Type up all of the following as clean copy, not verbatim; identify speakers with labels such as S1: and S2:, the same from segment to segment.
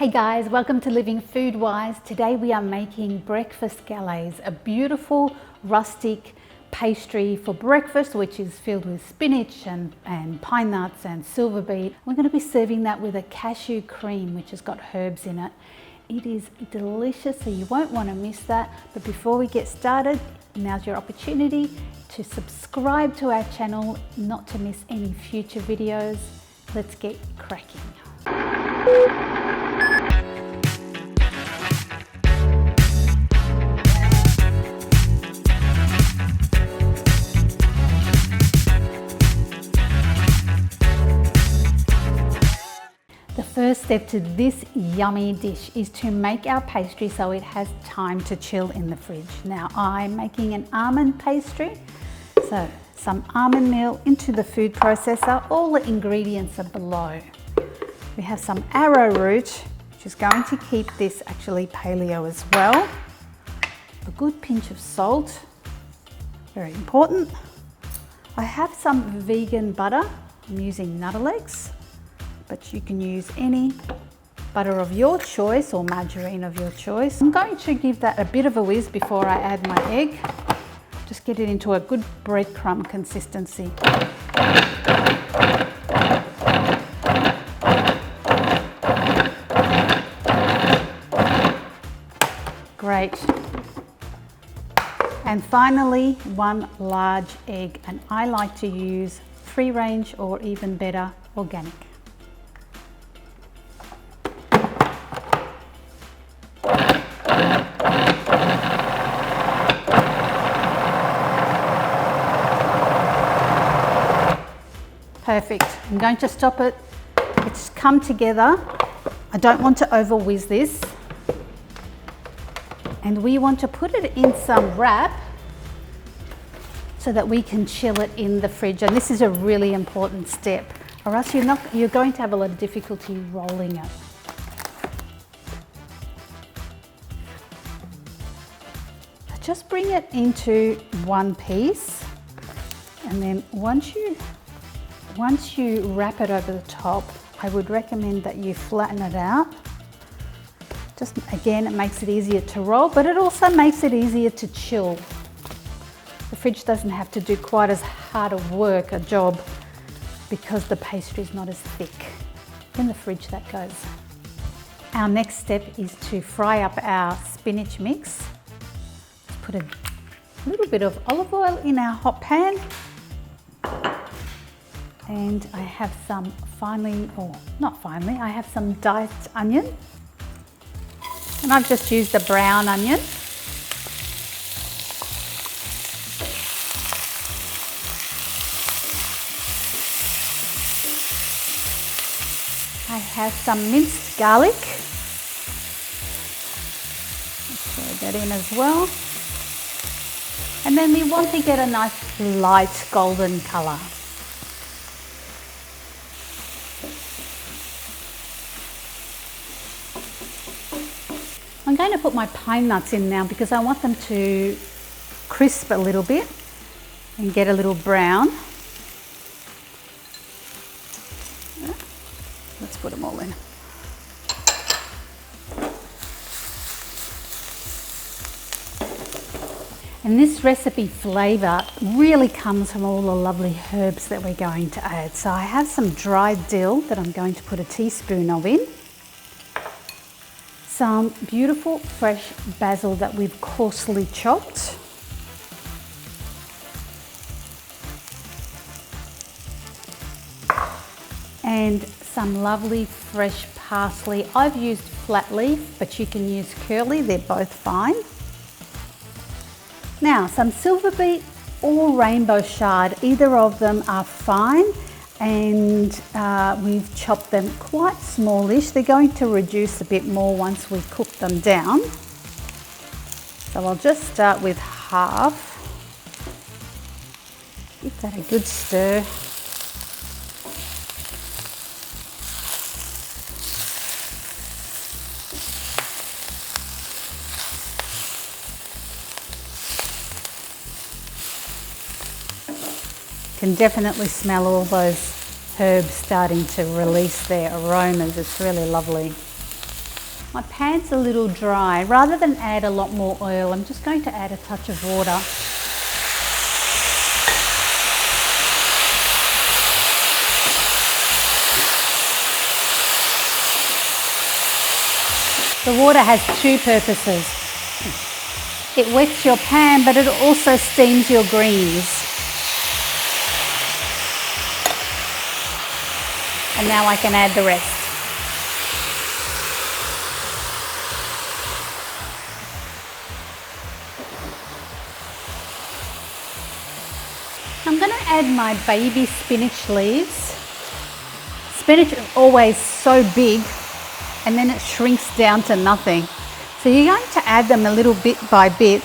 S1: Hey guys, welcome to Living Food Wise. Today we are making breakfast galettes, a beautiful rustic pastry for breakfast which is filled with spinach and pine nuts and silverbeet. We're going to be serving that with a cashew cream which has got herbs in it. It is delicious, so you won't want to miss that. But before we get started, now's your opportunity to subscribe to our channel not to miss any future videos. Let's get cracking. The first step to this yummy dish is to make our pastry so it has time to chill in the fridge. Now I'm making an almond pastry, so some almond meal into the food processor. All the ingredients are below. We have some arrowroot, which is going to keep this actually paleo as well. A good pinch of salt, very important. I have some vegan butter. I'm using Outtakes, but you can use any butter of your choice or margarine of your choice. I'm going to give that a bit of a whiz before I add my egg. Just get it into a good breadcrumb consistency. Great. And finally, one large egg, and I like to use free range or even better, organic. Perfect. I'm going to stop it. It's come together. I don't want to over whiz this. And we want to put it in some wrap so that we can chill it in the fridge. And this is a really important step, or else you're going to have a lot of difficulty rolling it. Just bring it into one piece, and then once you wrap it over the top, I would recommend that you flatten it out. Just again, it makes it easier to roll, but it also makes it easier to chill. The fridge doesn't have to do quite as hard a job because the pastry is not as thick. In the fridge that goes. Our next step is to fry up our spinach mix. Put a little bit of olive oil in our hot pan. And I have some I have some diced onion. And I've just used a brown onion. I have some minced garlic. Let's throw that in as well. And then we want to get a nice light golden colour. I'm going to put my pine nuts in now because I want them to crisp a little bit and get a little brown. Let's put them all in. And this recipe flavour really comes from all the lovely herbs that we're going to add. So I have some dried dill that I'm going to put a teaspoon of in. Some beautiful fresh basil that we've coarsely chopped. And some lovely fresh parsley. I've used flat leaf, but you can use curly, they're both fine. Now, some silverbeet or rainbow chard, either of them are fine, and we've chopped them quite smallish. They're going to reduce a bit more once we cook them down. So I'll just start with half. Give that a good stir. Can definitely smell all those herbs starting to release their aromas. It's really lovely. My pan's a little dry. Rather than add a lot more oil, I'm just going to add a touch of water. The water has two purposes. It wets your pan, but it also steams your greens. And now I can add the rest. I'm going to add my baby spinach leaves. Spinach is always so big and then it shrinks down to nothing. So you're going to add them a little bit by bit,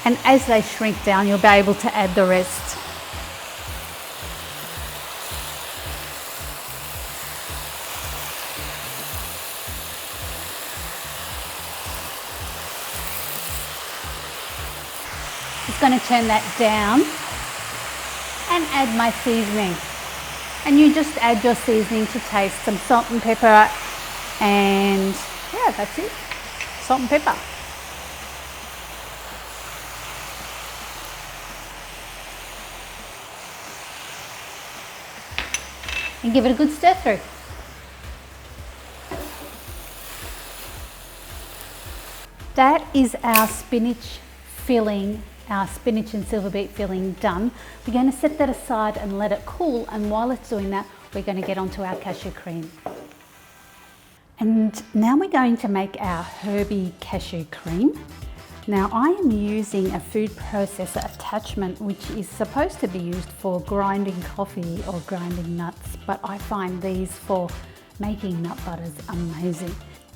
S1: and as they shrink down, you'll be able to add the rest. Just going to turn that down and add my seasoning. And you just add your seasoning to taste, some salt and pepper, and yeah, that's it. Salt and pepper. And give it a good stir through. That is our spinach filling, our spinach and silverbeet filling done. We're going to set that aside and let it cool, and while it's doing that, we're going to get onto our cashew cream. And now we're going to make our herby cashew cream. Now I am using a food processor attachment which is supposed to be used for grinding coffee or grinding nuts, but I find these for making nut butters amazing.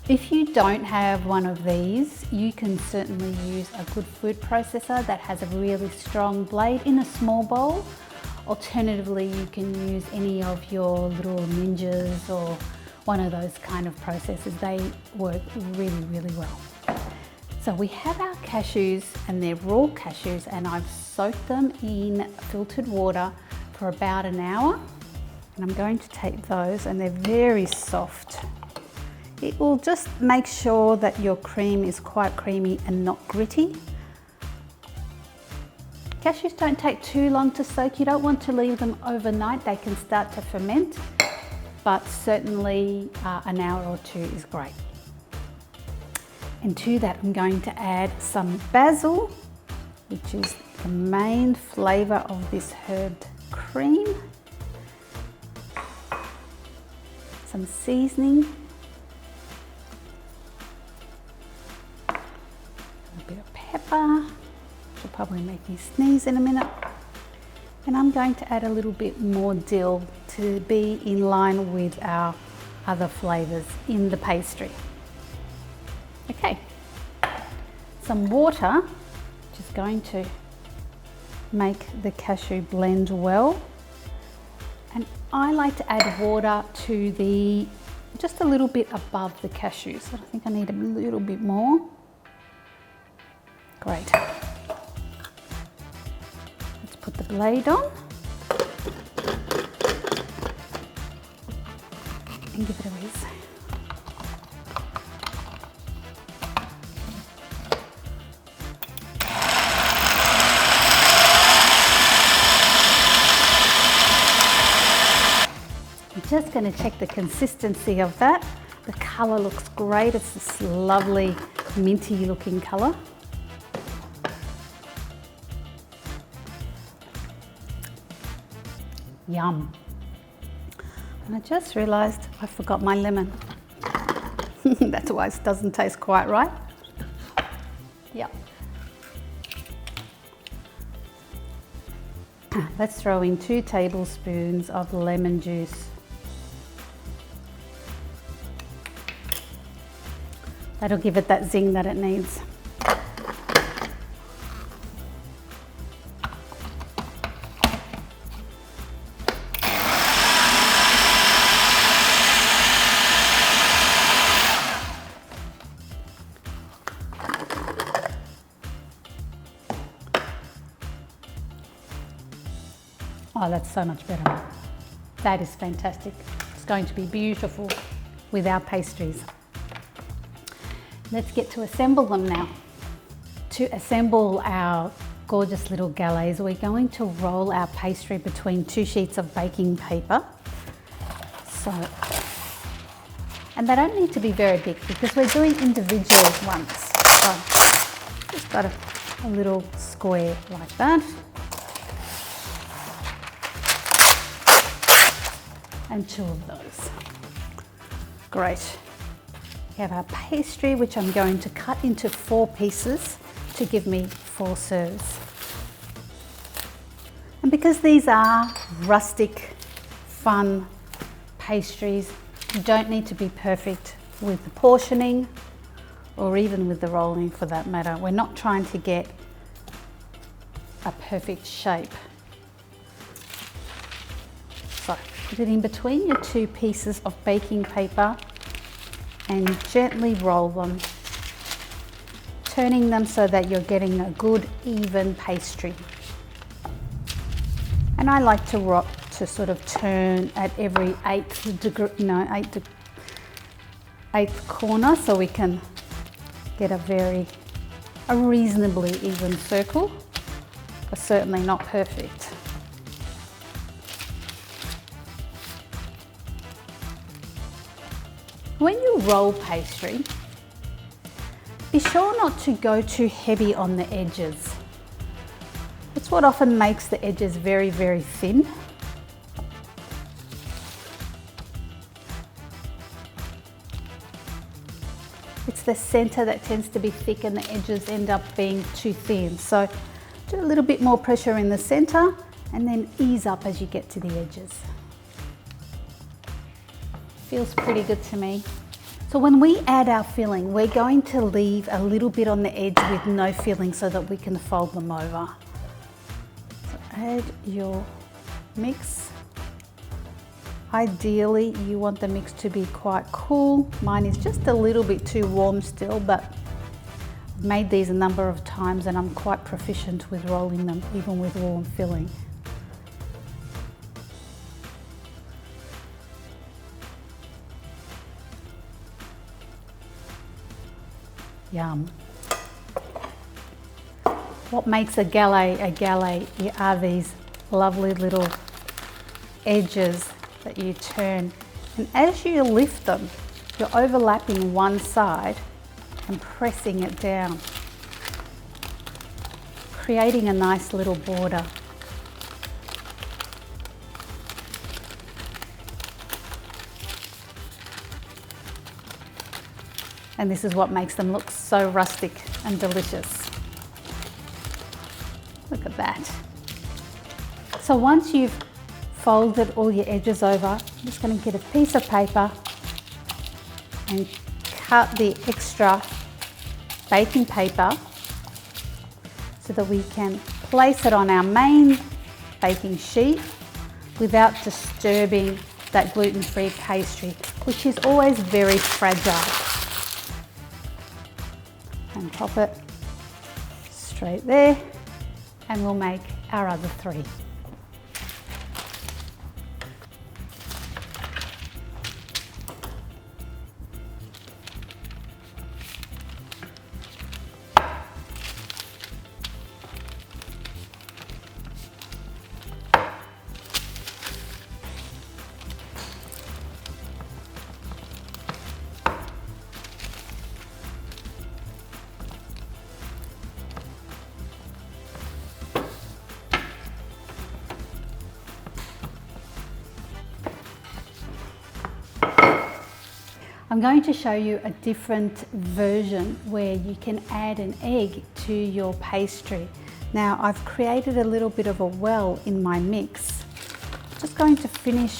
S1: If you don't have one of these, you can certainly use a good food processor that has a really strong blade in a small bowl. Alternatively, you can use any of your little Ninjas or one of those kind of processors. They work really, really well. So we have our cashews, and they're raw cashews, and I've soaked them in filtered water for about an hour. And I'm going to take those, and they're very soft. It will just make sure that your cream is quite creamy and not gritty. Cashews don't take too long to soak. You don't want to leave them overnight. They can start to ferment, but certainly an hour or two is great. And to that, I'm going to add some basil, which is the main flavour of this herbed cream. Some seasoning. A bit of pepper, which will probably make me sneeze in a minute. And I'm going to add a little bit more dill to be in line with our other flavours in the pastry. Okay, some water, which is going to make the cashew blend well. And I like to add water to just a little bit above the cashews. I think I need a little bit more. Great. Let's put the blade on and give it a whiz. Just going to check the consistency of that. The colour looks great. It's this lovely minty looking colour. Yum. And I just realised I forgot my lemon. That's why it doesn't taste quite right. Yep. Let's throw in 2 tablespoons of lemon juice. That'll give it that zing that it needs. Oh, that's so much better. That is fantastic. It's going to be beautiful with our pastries. Let's get to assemble them now. To assemble our gorgeous little galettes, we're going to roll our pastry between 2 sheets of baking paper. And they don't need to be very big because we're doing individual ones. So just got a little square like that. And 2 of those. Great. We have our pastry, which I'm going to cut into 4 pieces to give me 4 serves. And because these are rustic, fun pastries, you don't need to be perfect with the portioning or even with the rolling for that matter. We're not trying to get a perfect shape. So put it in between your 2 pieces of baking paper and gently roll them, turning them so that you're getting a good even pastry. And I like to sort of turn at every 8th degree, eighth corner, so we can get a reasonably even circle, but certainly not perfect. When you roll pastry, be sure not to go too heavy on the edges. It's what often makes the edges very, very thin. It's the center that tends to be thick and the edges end up being too thin. So do a little bit more pressure in the center and then ease up as you get to the edges. Feels pretty good to me. So when we add our filling, we're going to leave a little bit on the edge with no filling so that we can fold them over. So add your mix. Ideally, you want the mix to be quite cool. Mine is just a little bit too warm still, but I've made these a number of times and I'm quite proficient with rolling them, even with warm filling. Yum. What makes a galette are these lovely little edges that you turn, and as you lift them, you're overlapping one side and pressing it down, creating a nice little border. And this is what makes them look so rustic and delicious. Look at that. So once you've folded all your edges over, I'm just going to get a piece of paper and cut the extra baking paper so that we can place it on our main baking sheet without disturbing that gluten-free pastry, which is always very fragile. And pop it straight there, and we'll make our other 3. I'm going to show you a different version where you can add an egg to your pastry. Now I've created a little bit of a well in my mix. Just going to finish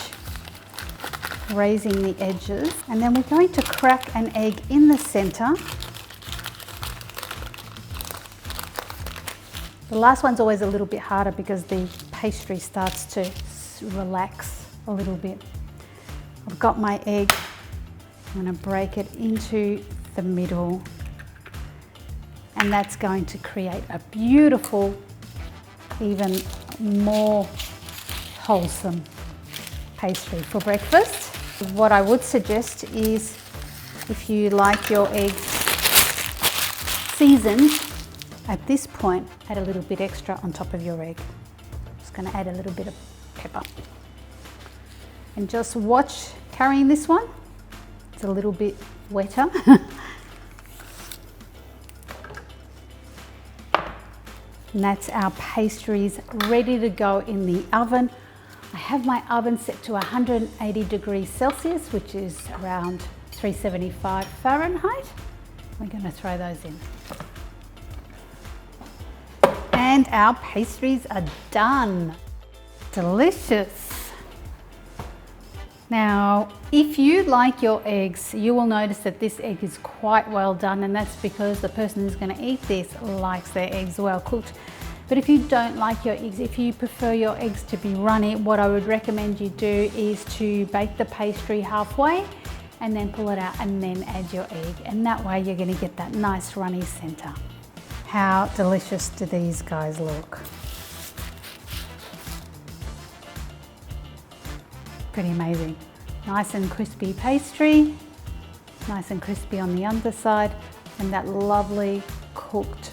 S1: raising the edges, and then we're going to crack an egg in the center. The last one's always a little bit harder because the pastry starts to relax a little bit. I've got my egg. I'm going to break it into the middle, and that's going to create a beautiful, even more wholesome pastry for breakfast. What I would suggest is, if you like your eggs seasoned, at this point, add a little bit extra on top of your egg. Just gonna add a little bit of pepper. And just watch carrying this one. It's a little bit wetter. And that's our pastries ready to go in the oven. I have my oven set to 180 degrees Celsius, which is around 375 Fahrenheit. We're going to throw those in. And our pastries are done. Delicious. Now, if you like your eggs, you will notice that this egg is quite well done, and that's because the person who's going to eat this likes their eggs well cooked. But if you don't like your eggs, if you prefer your eggs to be runny, what I would recommend you do is to bake the pastry halfway and then pull it out and then add your egg. And that way you're going to get that nice runny center. How delicious do these guys look? Pretty amazing. Nice and crispy pastry, nice and crispy on the underside, and that lovely cooked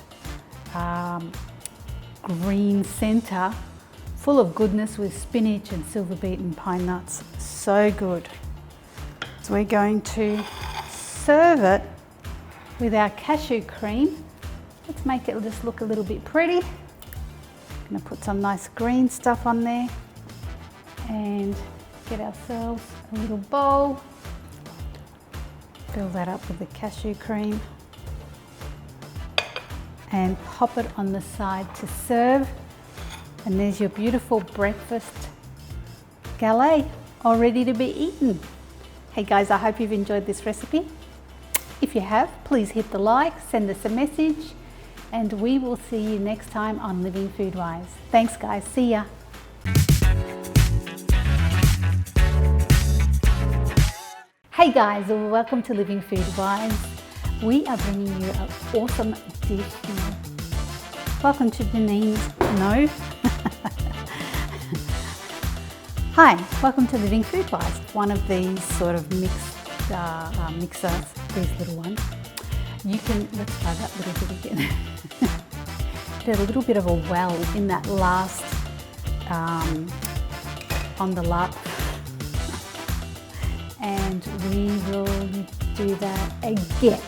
S1: green center full of goodness with spinach and silverbeet and pine nuts. So good. So we're going to serve it with our cashew cream. Let's make it just look a little bit pretty. I'm going to put some nice green stuff on there and get ourselves a little bowl. Fill that up with the cashew cream and pop it on the side to serve. And there's your beautiful breakfast galette, all ready to be eaten. Hey guys, I hope you've enjoyed this recipe. If you have, please hit the like, send us a message, and we will see you next time on Living Food Wise. Thanks guys, see ya. Hey guys, welcome to Living Food Wise. We are bringing you an awesome dish. Welcome to Janine's, no. Hi, welcome to Living Food Wise, one of these sort of mixers, these little ones. You can, let's try that little bit again. There's a little bit of a well in that last, on the lap. And we will do that again.